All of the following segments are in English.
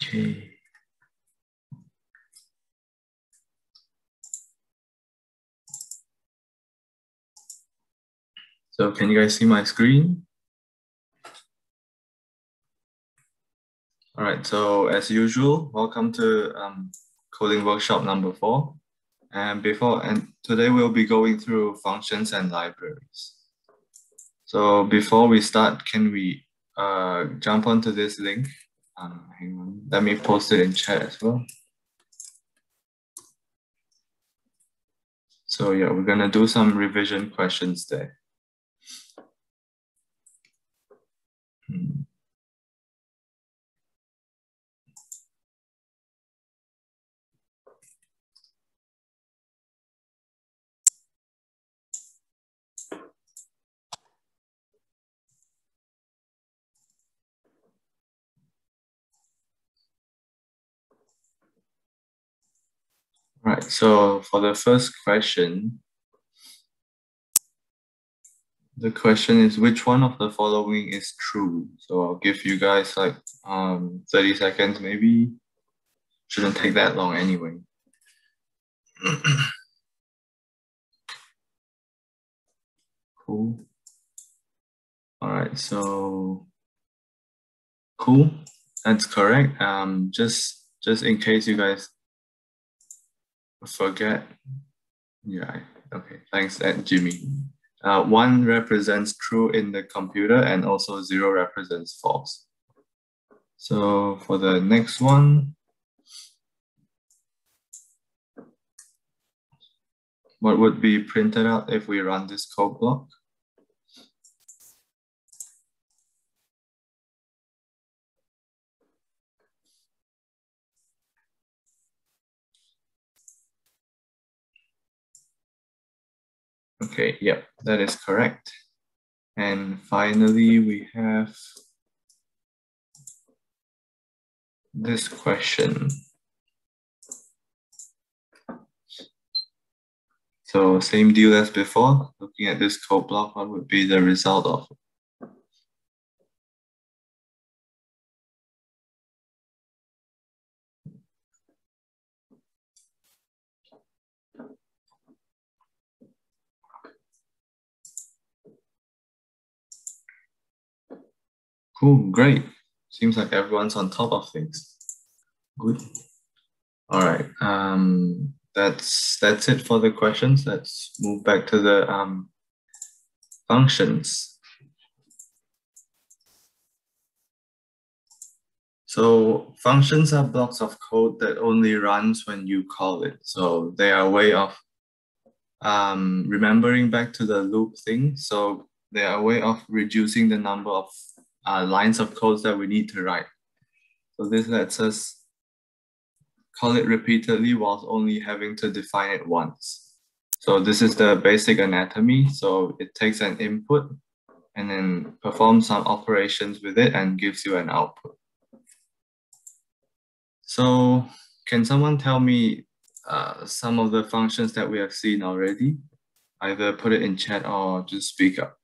Okay. So can you guys see my screen? All right, so as usual, welcome to coding workshop number 4. And today we'll be going through functions and libraries. So before we start, can we jump onto this link? Hang on, let me post it in chat as well. So yeah, we're gonna do some revision questions there. Right, so for the first question, the question is which one of the following is true? So I'll give you guys like 30 seconds maybe. Shouldn't take that long anyway. Cool. All right, so cool. That's correct. Just in case you guys forget. Yeah, okay. Thanks, Jimmy. 1 represents true in the computer and also 0 represents false. So for the next one, what would be printed out if we run this code block? Okay, yep, that is correct. And finally, we have this question. So same deal as before, looking at this code block, what would be the result of it? Cool, great. Seems like everyone's on top of things. Good. All right, that's it for the questions. Let's move back to the functions. So functions are blocks of code that only runs when you call it. So they are a way of remembering back to the loop thing. So they are a way of reducing the number of lines of codes that we need to write. So this lets us call it repeatedly whilst only having to define it once. So this is the basic anatomy. So it takes an input and then performs some operations with it and gives you an output. So can someone tell me some of the functions that we have seen already? Either put it in chat or just speak up.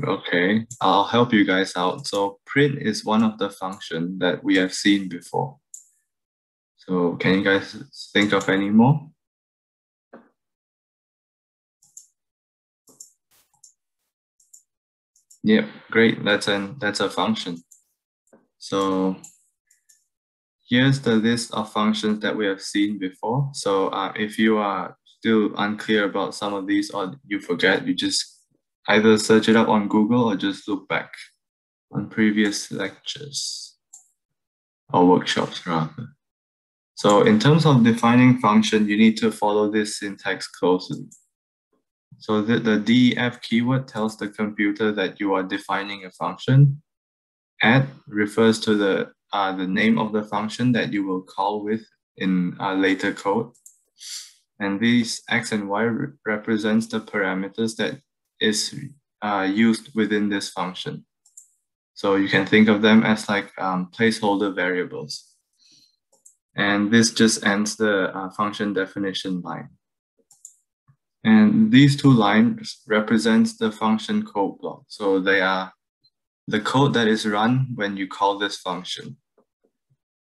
Okay, I'll help you guys out. So print is one of the functions that we have seen before. So can you guys think of any more? Yep, great. That's a function. So here's the list of functions that we have seen before. So if you are still unclear about some of these or you forget, you just either search it up on Google or just look back on previous lectures or workshops rather. So in terms of defining function, you need to follow this syntax closely. So the def keyword tells the computer that you are defining a function. Add refers to the name of the function that you will call with in later code. And these x and y represents the parameters that is used within this function. So you can think of them as like placeholder variables. And this just ends the function definition line. And these two lines represents the function code block. So they are the code that is run when you call this function.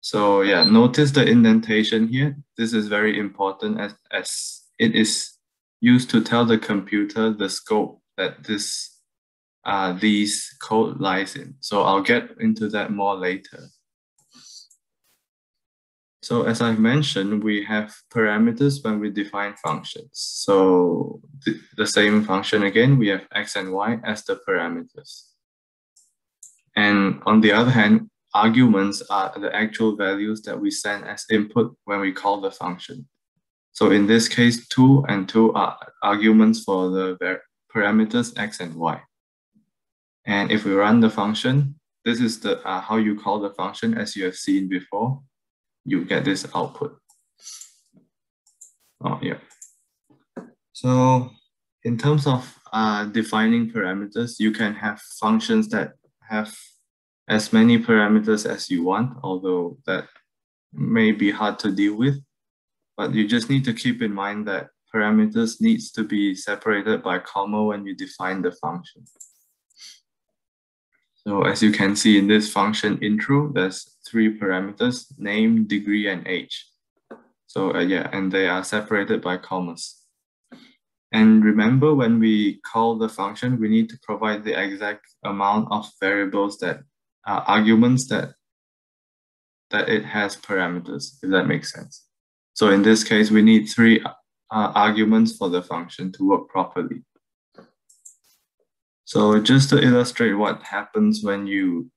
So yeah, notice the indentation here. This is very important as it is used to tell the computer the scope that these code lies in. So I'll get into that more later. So as I've mentioned, we have parameters when we define functions. So the same function again, we have x and y as the parameters. And on the other hand, arguments are the actual values that we send as input when we call the function. So in this case, 2 and 2 are arguments for the parameters x and y. And if we run the function, this is the how you call the function as you have seen before. You get this output. Oh, yeah. So in terms of defining parameters, you can have functions that have as many parameters as you want, although that may be hard to deal with. But you just need to keep in mind that parameters needs to be separated by comma when you define the function. So as you can see in this function intro, there's 3 parameters, name, degree, and age. So yeah, and they are separated by commas. And remember, when we call the function, we need to provide the exact amount of variables that are arguments that it has parameters, if that makes sense. So in this case, we need 3 arguments for the function to work properly. So just to illustrate what happens when you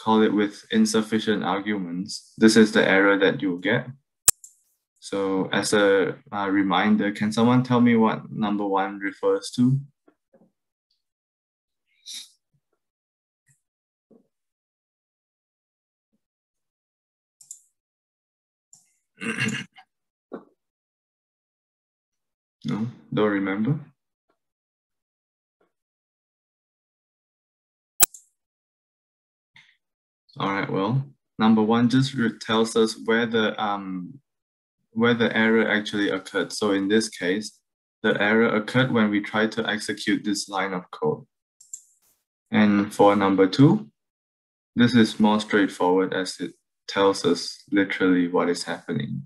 call it with insufficient arguments, this is the error that you'll get. So as a reminder, can someone tell me what number 1 refers to? No, don't remember? All right, well, number 1 just tells us where the error actually occurred. So in this case, the error occurred when we tried to execute this line of code. And for number 2, this is more straightforward as it tells us literally what is happening.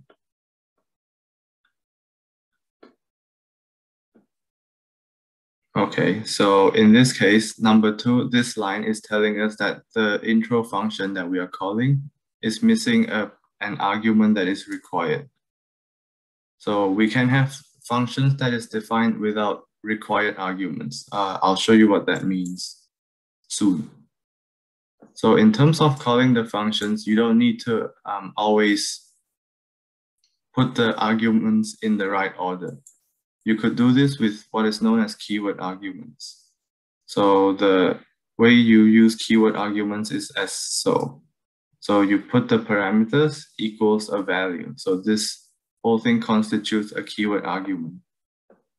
Okay, so in this case, number 2, this line is telling us that the intro function that we are calling is missing an argument that is required. So we can have functions that is defined without required arguments. I'll show you what that means soon. So in terms of calling the functions, you don't need to always put the arguments in the right order. You could do this with what is known as keyword arguments. So the way you use keyword arguments is as so. So you put the parameters equals a value. So this whole thing constitutes a keyword argument.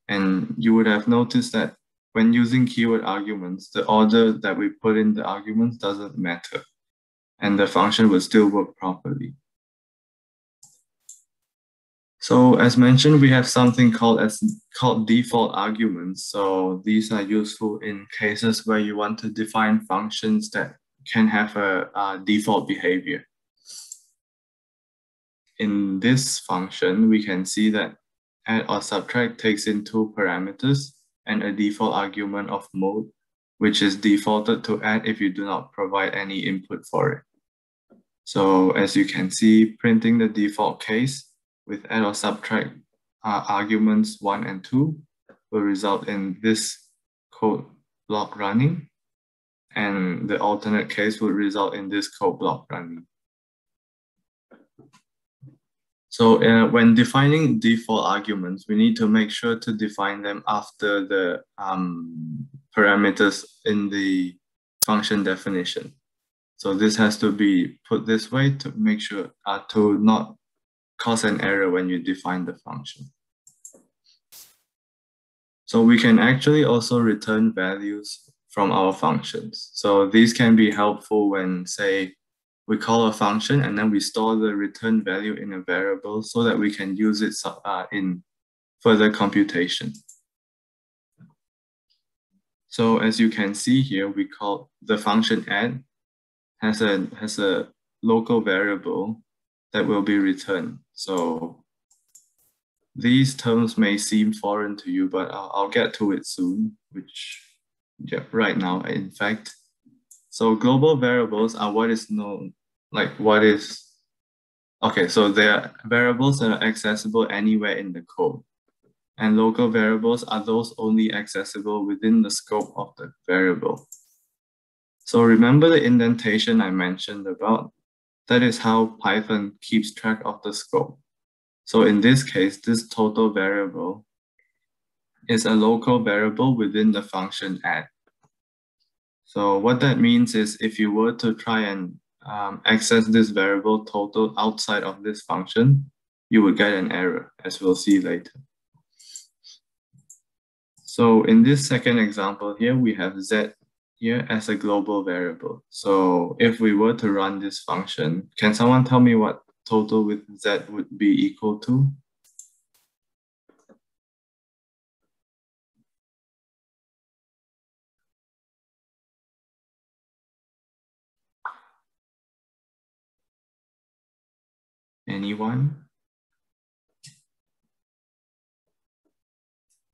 And you would have noticed that when using keyword arguments, the order that we put in the arguments doesn't matter, and the function will still work properly. So as mentioned, we have something called default arguments. So these are useful in cases where you want to define functions that can have a default behavior. In this function, we can see that add or subtract takes in 2 parameters and a default argument of mode, which is defaulted to add if you do not provide any input for it. So as you can see, printing the default case with add or subtract arguments 1 and 2 will result in this code block running, and the alternate case will result in this code block running. So when defining default arguments, we need to make sure to define them after the parameters in the function definition. So this has to be put this way to make sure to not cause an error when you define the function. So we can actually also return values from our functions. So these can be helpful when, say, we call a function and then we store the return value in a variable so that we can use it in further computation. So as you can see here, we call the function add has a local variable that will be returned. So these terms may seem foreign to you, but I'll get to it soon, which right now, in fact. So global variables are what is known, okay, so they are variables that are accessible anywhere in the code. And local variables are those only accessible within the scope of the variable. So remember the indentation I mentioned about? That is how Python keeps track of the scope. So in this case, this total variable is a local variable within the function add. So what that means is if you were to try and access this variable total outside of this function, you would get an error, as we'll see later. So in this second example here, we have z here as a global variable. So if we were to run this function, can someone tell me what total with z would be equal to? Anyone?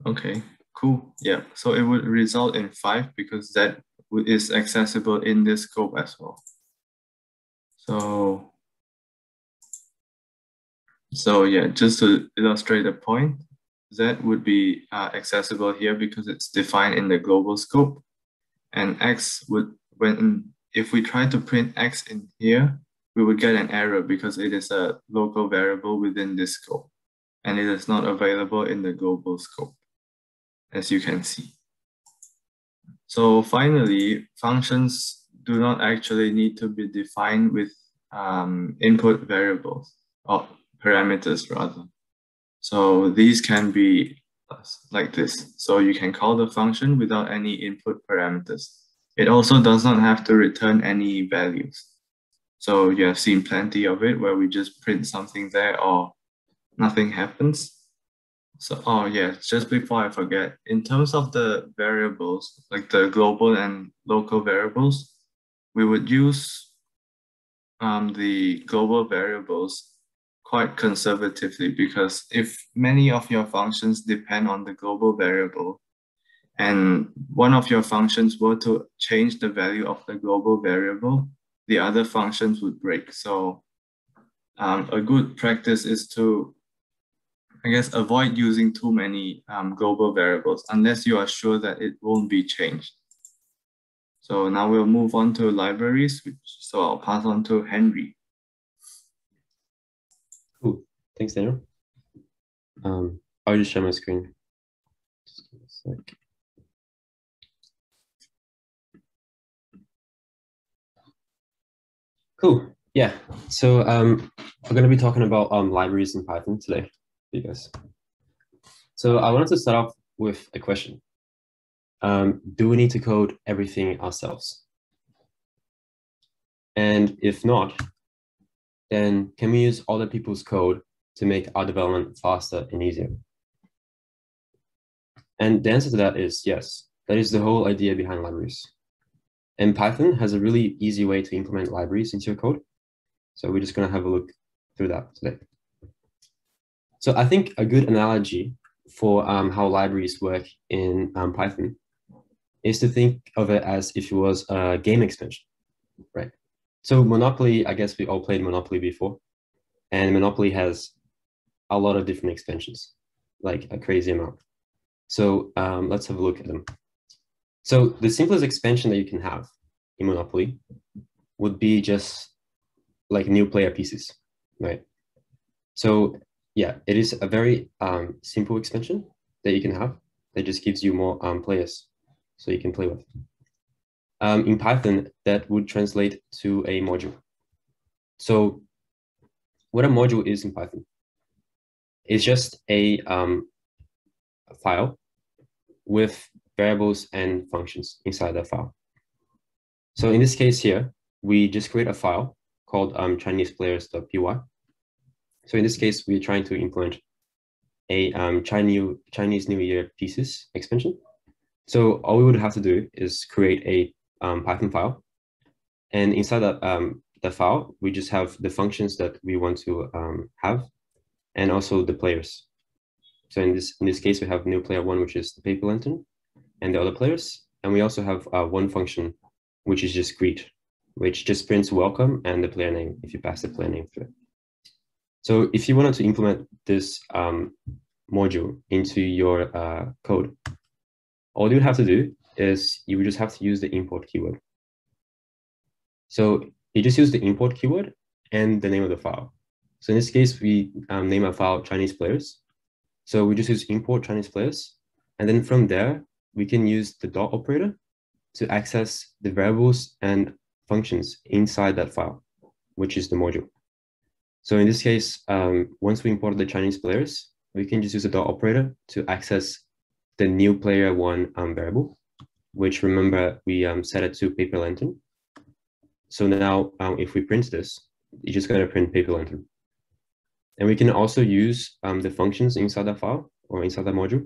Okay, cool. Yeah, so it would result in 5 because z is accessible in this scope as well. So yeah, just to illustrate the point, z would be accessible here because it's defined in the global scope, and x would, if we try to print x in here, we would get an error because it is a local variable within this scope, and it is not available in the global scope, as you can see. So finally, functions do not actually need to be defined with input variables, or parameters rather. So these can be like this. So you can call the function without any input parameters. It also does not have to return any values. So you have seen plenty of it where we just print something there or nothing happens. So, oh yeah, just before I forget, in terms of the variables, like the global and local variables, we would use the global variables quite conservatively, because if many of your functions depend on the global variable and one of your functions were to change the value of the global variable, the other functions would break. So a good practice is to, I guess, avoid using too many global variables unless you are sure that it won't be changed. So now we'll move on to libraries, so I'll pass on to Henry. Cool, thanks Daniel. I'll just share my screen. Just give a sec. Cool, yeah. So we're going to be talking about libraries in Python today for you guys. So I wanted to start off with a question. Do we need to code everything ourselves? And if not, then can we use other people's code to make our development faster and easier? And the answer to that is yes. That is the whole idea behind libraries. And Python has a really easy way to implement libraries into your code. So we're just going to have a look through that today. So I think a good analogy for how libraries work in Python is to think of it as if it was a game extension, right? So Monopoly, I guess we all played Monopoly before, and Monopoly has a lot of different extensions, like a crazy amount. So let's have a look at them. So the simplest expansion that you can have in Monopoly would be just like new player pieces, right? So yeah, it is a very simple expansion that you can have that just gives you more players so you can play with. In Python, that would translate to a module. So what a module is in Python is just a file with variables and functions inside that file. So in this case here, we just create a file called Chinese players.py. So in this case, we're trying to implement a Chinese New Year pieces expansion. So all we would have to do is create a Python file. And inside that the file, we just have the functions that we want to have, and also the players. So in this case, we have new player one, which is the paper lantern, and the other players. And we also have one function, which is just greet, which just prints welcome and the player name if you pass the player name through it. So if you wanted to implement this module into your code, all you would have to do is you would just have to use the import keyword. So you just use the import keyword and the name of the file. So in this case, we name our file Chinese players. So we just use import Chinese players. And then from there, we can use the dot operator to access the variables and functions inside that file, which is the module. So in this case, once we import the Chinese players, we can just use the dot operator to access the new player one variable, which remember we set it to paper lantern. So now if we print this, it's just going to print paper lantern. And we can also use the functions inside that file or inside that module.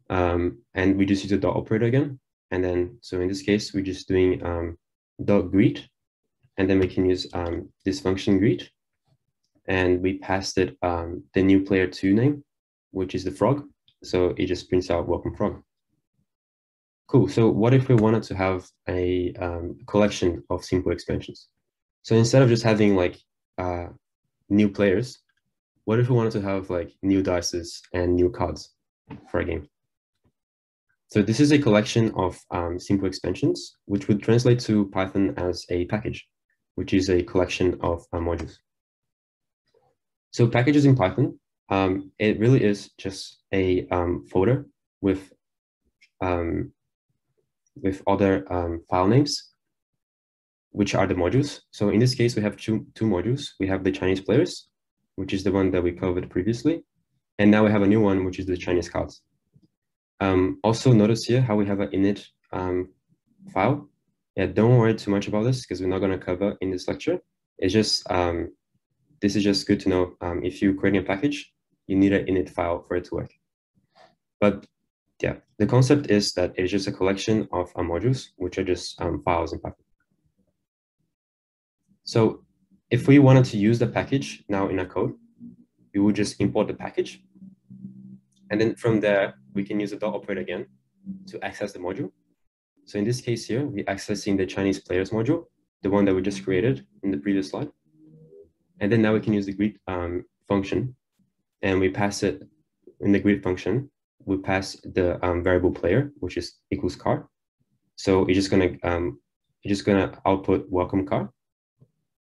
And we just use the dot operator again. And then, so in this case, we're just doing dot greet. And then we can use this function greet. And we passed it the new player two name, which is the frog. So it just prints out welcome frog. Cool. So what if we wanted to have a collection of simple expansions? So instead of just having like new players, what if we wanted to have like new dices and new cards for a game? So this is a collection of simple expansions, which would translate to Python as a package, which is a collection of modules. So packages in Python, it really is just a folder with other file names, which are the modules. So in this case, we have two modules. We have the Chinese players, which is the one that we covered previously. And now we have a new one, which is the Chinese cards. Also notice here how we have an init file. Yeah, don't worry too much about this because we're not going to cover in this lecture. It's just, this is just good to know. If you're creating a package, you need an init file for it to work. But yeah, the concept is that it's just a collection of modules, which are just files in Python. So if we wanted to use the package now in our code, we would just import the package. And then from there, we can use the dot operator again to access the module. So in this case here, we're accessing the Chinese players module, the one that we just created in the previous slide. And then now we can use the greet function, and we pass it in the greet function. We pass the variable player, which is equals car. So it's just gonna output welcome car.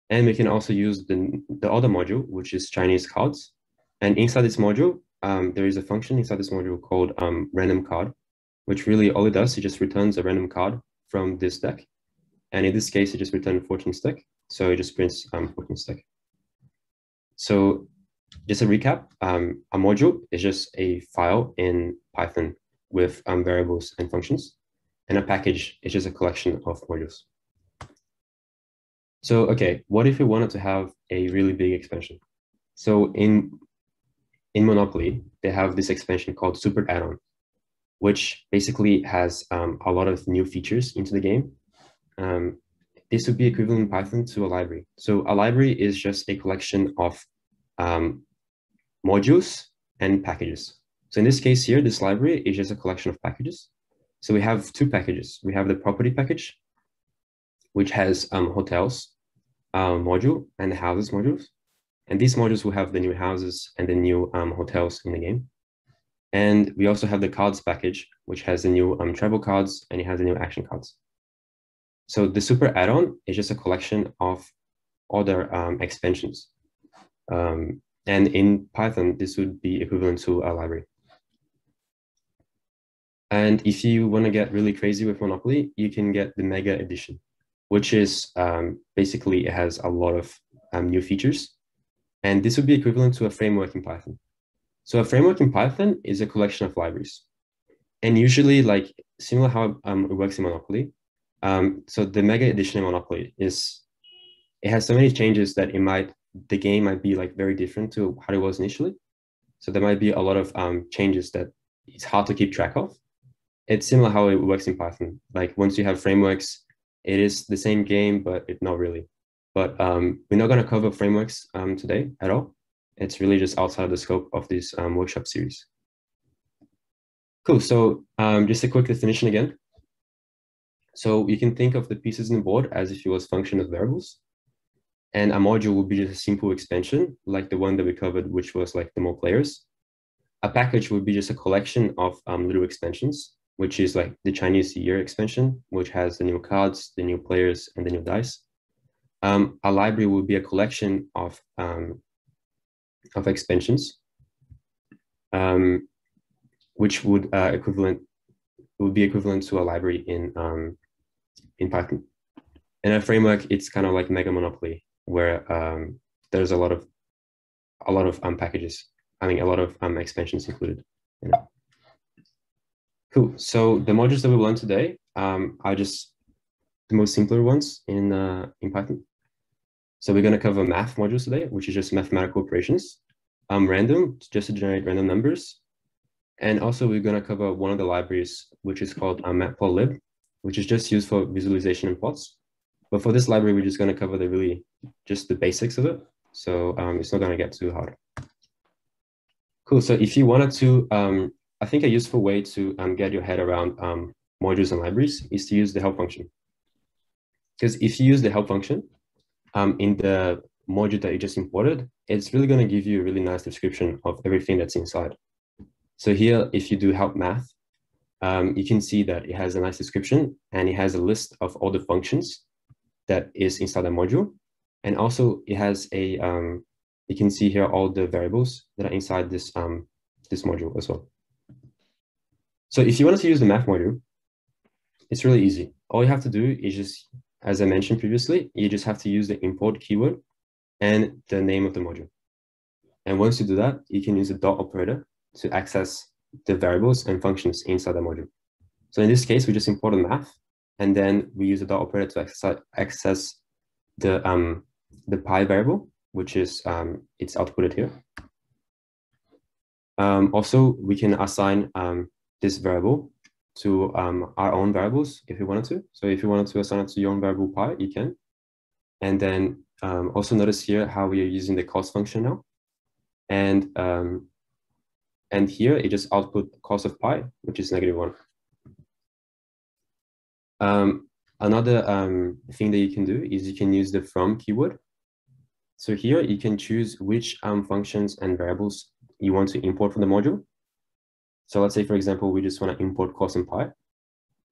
And we can also use the other module, which is Chinese cards. And inside this module, there is a function inside this module called random card, which really all it does, it just returns a random card from this deck. And in this case, it just returned 14 stack. So it just prints 14 stack. So just a recap, a module is just a file in Python with variables and functions. And a package is just a collection of modules. So, okay, what if we wanted to have a really big expansion? So in Monopoly, they have this expansion called Super Add-on, which basically has a lot of new features into the game. This would be equivalent in Python to a library. So a library is just a collection of modules and packages. So in this case here, this library is just a collection of packages. So we have two packages. We have the property package, which has hotels module and the houses modules. And these modules will have the new houses and the new hotels in the game. And we also have the cards package, which has the new travel cards and it has the new action cards. So the super add-on is just a collection of other expansions. And in Python, this would be equivalent to a library. And if you want to get really crazy with Monopoly, you can get the Mega Edition, which is basically it has a lot of new features. And this would be equivalent to a framework in Python. So a framework in Python is a collection of libraries. And usually, like similar how it works in Monopoly. So the Mega Edition in Monopoly is it has so many changes that the game might be like very different to how it was initially. So there might be a lot of changes that it's hard to keep track of. It's similar how it works in Python. Like once you have frameworks, it is the same game, but it not really. But we're not going to cover frameworks today at all. It's really just outside of the scope of this workshop series. Cool. So just a quick definition again. So you can think of the pieces in the board as if it was function of variables. And a module would be just a simple expansion, like the one that we covered, which was like the more players. A package would be just a collection of little expansions, which is like the Chinese year expansion, which has the new cards, the new players, and the new dice. A library would be a collection of expansions, which would be equivalent to a library in Python. And a framework, it's kind of like Mega Monopoly, where there's a lot of packages. I mean, a lot of expansions included. You know. Cool. So the modules that we learned today are just the most simpler ones in Python. So we're going to cover math modules today, which is just mathematical operations. Random, just to generate random numbers. And also we're going to cover one of the libraries, which is called matplotlib, which is just used for visualization and plots. But for this library, we're just going to cover just the basics of it. So it's not going to get too hard. Cool. So if you wanted to, I think a useful way to get your head around modules and libraries is to use the help function. Because if you use the help function in the module that you just imported, it's really going to give you a really nice description of everything that's inside. So here, if you do help math, you can see that it has a nice description and it has a list of all the functions that is inside the module. And also it has you can see here all the variables that are inside this module as well. So if you wanted to use the math module, it's really easy. All you have to do is just, as I mentioned previously, you just have to use the import keyword and the name of the module. And once you do that, you can use the dot operator to access the variables and functions inside the module. So in this case, we just import the math, and then we use the dot operator to access the pi variable, which is it's outputted here. Also, we can assign this variable to our own variables if you wanted to. So if you wanted to assign it to your own variable pi, you can. And then also notice here how we are using the cost function now. And here it just output cost of pi, which is -1. Another thing that you can do is you can use the from keyword. So here you can choose which functions and variables you want to import from the module. So let's say, for example, we just want to import cost and pi.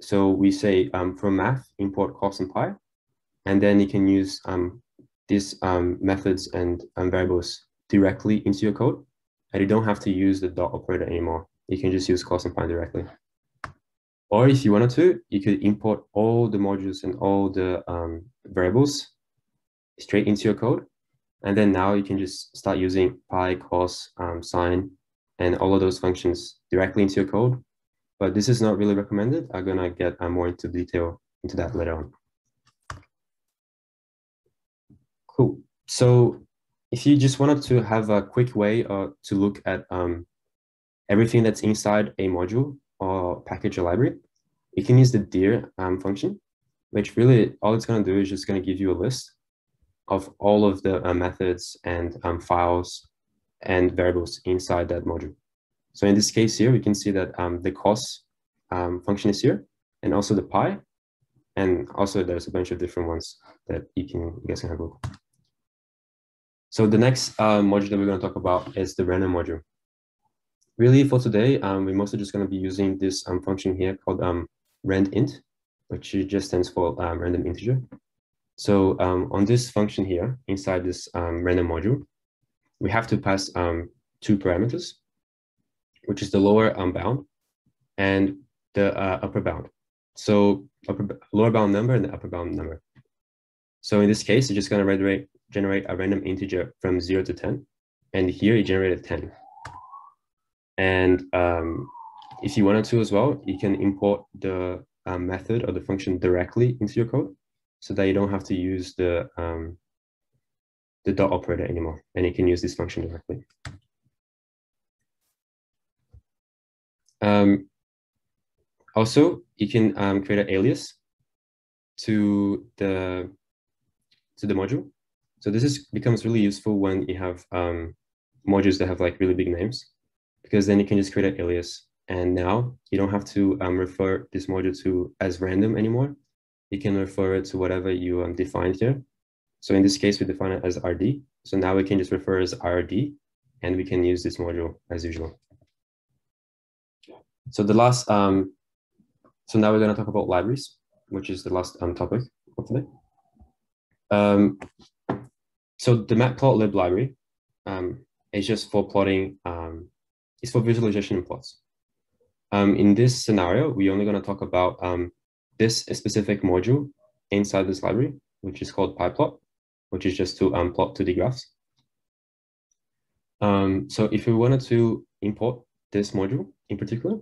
So we say from math, import cost and pi. And then you can use these methods and variables directly into your code. And you don't have to use the dot operator anymore. You can just use cost and pi directly. Or if you wanted to, you could import all the modules and all the variables straight into your code. And then now you can just start using pi, cos, sine, and all of those functions directly into your code. But this is not really recommended. I'm going to get more into detail into that later on. Cool. So if you just wanted to have a quick way to look at everything that's inside a module or package or library, you can use the dir function, which really all it's going to do is just going to give you a list of all of the methods and files and variables inside that module. So in this case here, we can see that the cost function is here, and also the pi, and also there's a bunch of different ones that you guys can have a look. So the next module that we're going to talk about is the random module. Really, for today, we're mostly just going to be using this function here called randint, which just stands for random integer. So on this function here, inside this random module, we have to pass 2 parameters, which is the lower bound and the upper bound. So lower bound number and the upper bound number. So in this case, it's just going to generate a random integer from 0 to 10. And here it generated 10. And if you wanted to as well, you can import the method or the function directly into your code so that you don't have to use the the dot operator anymore, and you can use this function directly. Also, you can create an alias to the module. So this becomes really useful when you have modules that have like really big names, because then you can just create an alias, and now you don't have to refer this module to as random anymore. You can refer it to whatever you defined here. So in this case, we define it as RD. So now we can just refer as RD, and we can use this module as usual. So the last, so now we're going to talk about libraries, which is the last topic of today. So the matplotlib library is just for plotting, it's for visualization and plots. In this scenario, we're only going to talk about this specific module inside this library, which is called pyplot, which is just to plot 2D graphs. So if we wanted to import this module in particular,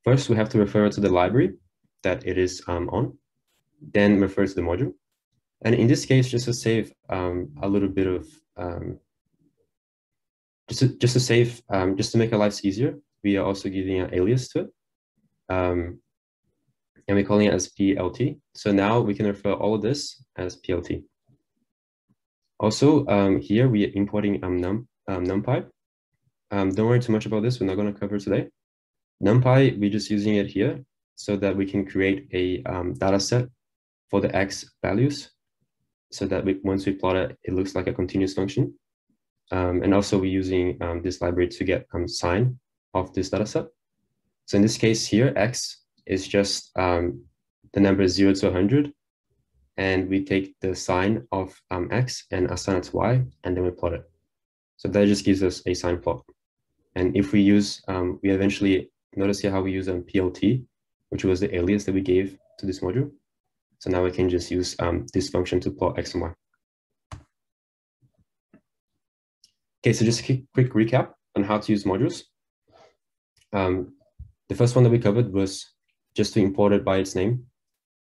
first we have to refer to the library that it is on, then refer to the module. And in this case, just to save a little bit of, just to make our lives easier, we are also giving an alias to it. And we're calling it as PLT. So now we can refer all of this as PLT. Also, here we are importing NumPy. Don't worry too much about this. We're not going to cover today. NumPy, we're just using it here so that we can create a data set for the X values, so that once we plot it, it looks like a continuous function. And also we're using this library to get sign of this data set. So in this case here, X is just the number 0 to 100. And we take the sign of X and assign it to Y, and then we plot it. So that just gives us a sign plot. And if we use, we eventually notice here how we use PLT, which was the alias that we gave to this module. So now we can just use this function to plot X and Y. Okay, so just a quick recap on how to use modules. The first one that we covered was just to import it by its name.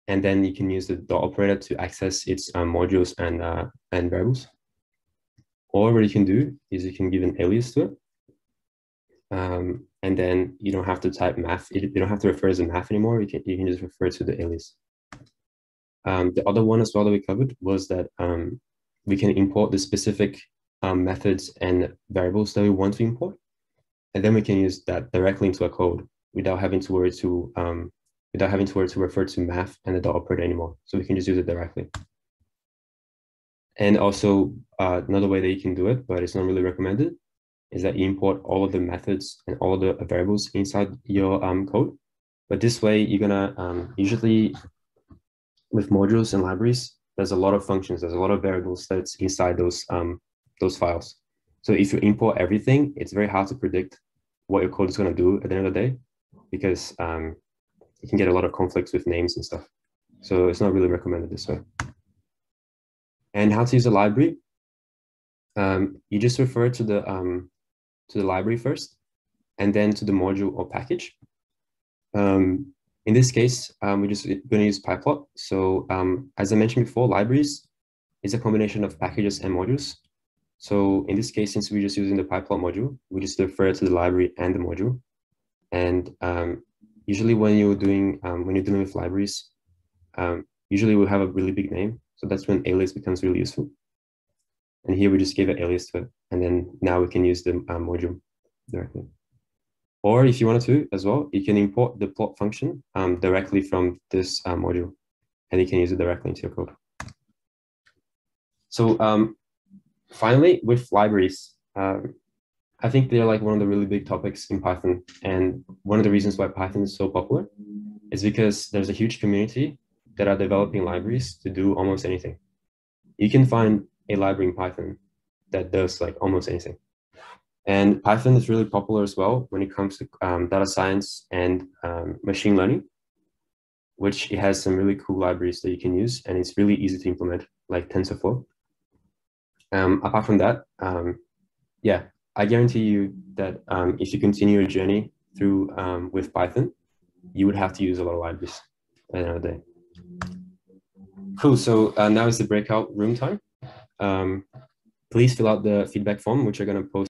And then you can use the dot operator to access its modules and variables. Or what you can do is you can give an alias to it. And then you don't have to type math. You don't have to refer as a math anymore. You can just refer to the alias. The other one as well that we covered was that we can import the specific methods and variables that we want to import. And then we can use that directly into a code without having to worry to refer to math and the dot operator anymore. So we can just use it directly. And also another way that you can do it, but it's not really recommended, is that you import all of the methods and all the variables inside your code. But this way, you're gonna usually with modules and libraries, there's a lot of functions, there's a lot of variables that's inside those files. So if you import everything, it's very hard to predict what your code is gonna do at the end of the day, because you can get a lot of conflicts with names and stuff. So it's not really recommended this way. And how to use a library? You just refer to the library first, and then to the module or package. In this case, we're just going to use pyplot. So as I mentioned before, libraries is a combination of packages and modules. So in this case, since we're just using the pyplot module, we just refer to the library and the module. And usually when you're dealing with libraries, usually we'll have a really big name. So that's when alias becomes really useful. And here we just give an alias to it. And then now we can use the module directly. Or if you wanted to as well, you can import the plot function directly from this module, and you can use it directly into your code. So finally, with libraries, I think they're like one of the really big topics in Python. And one of the reasons why Python is so popular is because there's a huge community that are developing libraries to do almost anything. You can find a library in Python that does like almost anything. And Python is really popular as well when it comes to data science and machine learning, which it has some really cool libraries that you can use, and it's really easy to implement, like TensorFlow. Apart from that, yeah, I guarantee you that if you continue your journey through with Python, you would have to use a lot of libraries at the end of the day. Cool, so now is the breakout room time. please fill out the feedback form, which I'm going to post